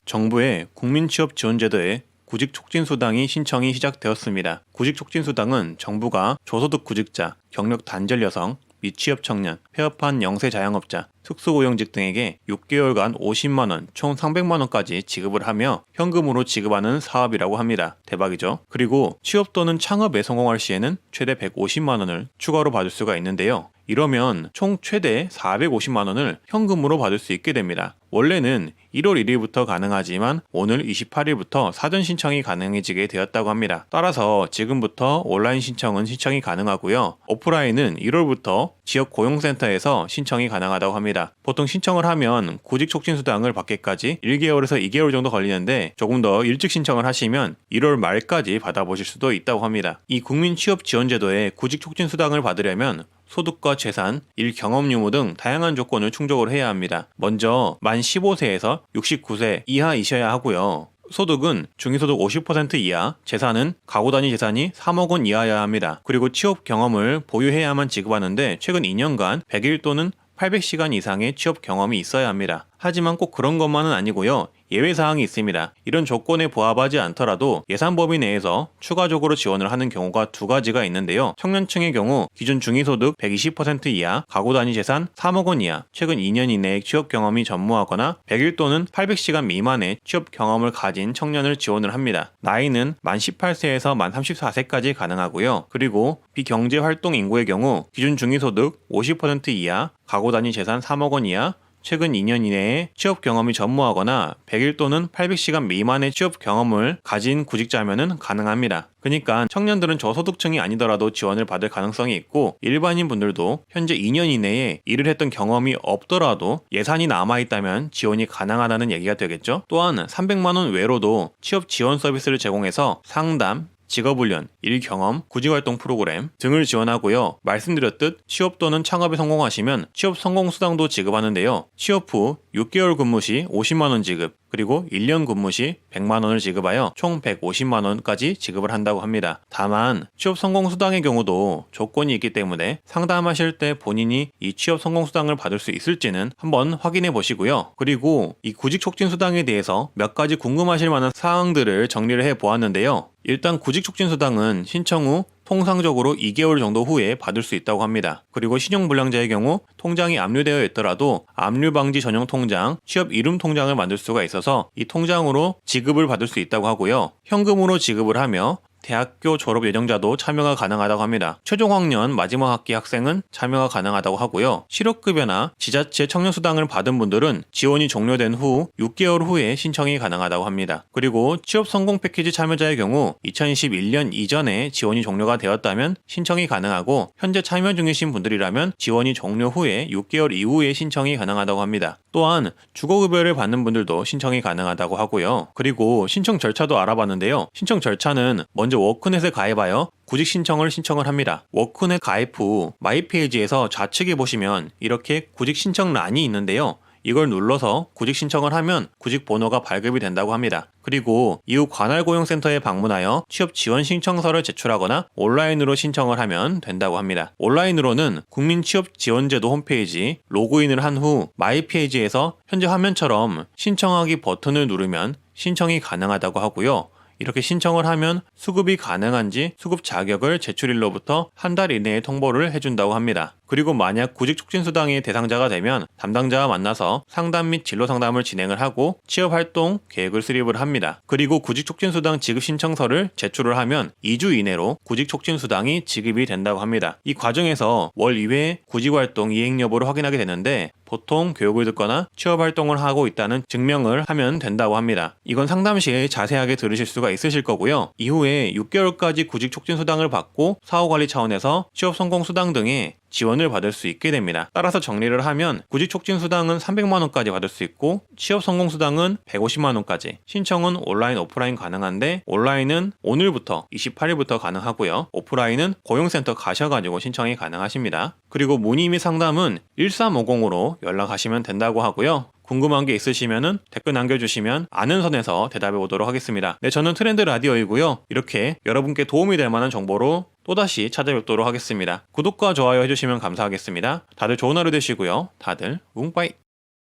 정부의 국민취업지원제도에 구직촉진수당이 신청이 시작되었습니다. 구직촉진수당은 정부가 저소득 구직자, 경력 단절 여성, 미취업 청년, 폐업한 영세 자영업자, 특수고용직 등에게 6개월간 50만원, 총 300만원까지 지급을 하며 현금으로 지급하는 사업이라고 합니다. 대박이죠? 그리고 취업 또는 창업에 성공할 시에는 최대 150만원을 추가로 받을 수가 있는데요. 이러면 총 최대 450만원을 현금으로 받을 수 있게 됩니다. 원래는 1월 1일부터 가능하지만 오늘 28일부터 사전 신청이 가능해지게 되었다고 합니다. 따라서 지금부터 온라인 신청은 신청이 가능하고요. 오프라인은 1월부터 지역 고용센터에서 신청이 가능하다고 합니다. 보통 신청을 하면 구직촉진수당을 받기까지 1개월에서 2개월 정도 걸리는데 조금 더 일찍 신청을 하시면 1월 말까지 받아보실 수도 있다고 합니다. 이 국민취업지원제도에 구직촉진수당을 받으려면 소득과 재산, 일 경험 유무 등 다양한 조건을 충족을 해야 합니다. 먼저 만 15세에서 69세 이하이셔야 하고요. 소득은 중위소득 50% 이하, 재산은 가구 단위 재산이 3억 원 이하여야 합니다. 그리고 취업 경험을 보유해야만 지급하는데 최근 2년간 100일 또는 800시간 이상의 취업 경험이 있어야 합니다. 하지만 꼭 그런 것만은 아니고요. 예외사항이 있습니다. 이런 조건에 부합하지 않더라도 예산 범위 내에서 추가적으로 지원을 하는 경우가 두 가지가 있는데요. 청년층의 경우 기준 중위소득 120% 이하, 가구 단위 재산 3억 원 이하, 최근 2년 이내에 취업 경험이 전무하거나 100일 또는 800시간 미만의 취업 경험을 가진 청년을 지원을 합니다. 나이는 만 18세에서 만 34세까지 가능하고요. 그리고 비경제활동 인구의 경우 기준 중위소득 50% 이하, 가구 단위 재산 3억 원 이하, 최근 2년 이내에 취업 경험이 전무하거나 100일 또는 800시간 미만의 취업 경험을 가진 구직자면은 가능합니다. 그러니까 청년들은 저소득층이 아니더라도 지원을 받을 가능성이 있고 일반인 분들도 현재 2년 이내에 일을 했던 경험이 없더라도 예산이 남아있다면 지원이 가능하다는 얘기가 되겠죠. 또한 300만원 외로도 취업 지원 서비스를 제공해서 상담, 직업훈련, 일경험, 구직활동 프로그램 등을 지원하고요. 말씀드렸듯 취업 또는 창업에 성공하시면 취업 성공수당도 지급하는데요. 취업 후 6개월 근무 시 50만원 지급, 그리고 1년 근무 시 100만원을 지급하여 총 150만원까지 지급을 한다고 합니다. 다만 취업 성공수당의 경우도 조건이 있기 때문에 상담하실 때 본인이 이 취업 성공수당을 받을 수 있을지는 한번 확인해 보시고요. 그리고 이 구직촉진수당에 대해서 몇 가지 궁금하실 만한 사항들을 정리를 해 보았는데요. 일단 구직촉진수당은 신청 후 통상적으로 2개월 정도 후에 받을 수 있다고 합니다. 그리고 신용불량자의 경우 통장이 압류되어 있더라도 압류방지 전용 통장, 취업 이름 통장을 만들 수가 있어서 이 통장으로 지급을 받을 수 있다고 하고요. 현금으로 지급을 하며 대학교 졸업 예정자도 참여가 가능하다고 합니다. 최종 학년 마지막 학기 학생은 참여가 가능하다고 하고요. 실업급여나 지자체 청년수당을 받은 분들은 지원이 종료된 후 6개월 후에 신청이 가능하다고 합니다. 그리고 취업 성공 패키지 참여자의 경우 2021년 이전에 지원이 종료가 되었다면 신청이 가능하고 현재 참여 중이신 분들이라면 지원이 종료 후에 6개월 이후에 신청이 가능하다고 합니다. 또한 주거급여를 받는 분들도 신청이 가능하다고 하고요. 그리고 신청 절차도 알아봤는데요. 신청 절차는 먼저 워크넷에 가입하여 구직 신청을 합니다. 워크넷 가입 후 마이 페이지에서 좌측에 보시면 이렇게 구직 신청란이 있는데요. 이걸 눌러서 구직 신청을 하면 구직 번호가 발급이 된다고 합니다. 그리고 이후 관할고용센터에 방문하여 취업 지원 신청서를 제출하거나 온라인으로 신청을 하면 된다고 합니다. 온라인으로는 국민취업지원제도 홈페이지 로그인을 한 후 마이 페이지에서 현재 화면처럼 신청하기 버튼을 누르면 신청이 가능하다고 하고요. 이렇게 신청을 하면 수급이 가능한지 수급 자격을 제출일로부터 한 달 이내에 통보를 해준다고 합니다. 그리고 만약 구직촉진수당의 대상자가 되면 담당자와 만나서 상담 및 진로 상담을 진행을 하고 취업활동 계획을 수립을 합니다. 그리고 구직촉진수당 지급 신청서를 제출을 하면 2주 이내로 구직촉진수당이 지급이 된다고 합니다. 이 과정에서 월 2회 구직활동 이행 여부를 확인하게 되는데 보통 교육을 듣거나 취업활동을 하고 있다는 증명을 하면 된다고 합니다. 이건 상담 시에 자세하게 들으실 수가 있으실 거고요. 이후에 6개월까지 구직촉진수당을 받고 사후관리 차원에서 취업성공수당 등의 지원을 받을 수 있게 됩니다. 따라서 정리를 하면 구직촉진수당은 300만원까지 받을 수 있고 취업성공수당은 150만원까지, 신청은 온라인 오프라인 가능한데 온라인은 오늘부터 28일부터 가능하고요. 오프라인은 고용센터 가셔가지고 신청이 가능하십니다. 그리고 문의 및 상담은 1350으로 연락하시면 된다고 하고요. 궁금한 게 있으시면 댓글 남겨주시면 아는 선에서 대답해 보도록 하겠습니다. 네, 저는 트렌드 라디오이고요. 이렇게 여러분께 도움이 될 만한 정보로 또다시 찾아뵙도록 하겠습니다. 구독과 좋아요 해주시면 감사하겠습니다. 다들 좋은 하루 되시고요. 다들 웅빠이.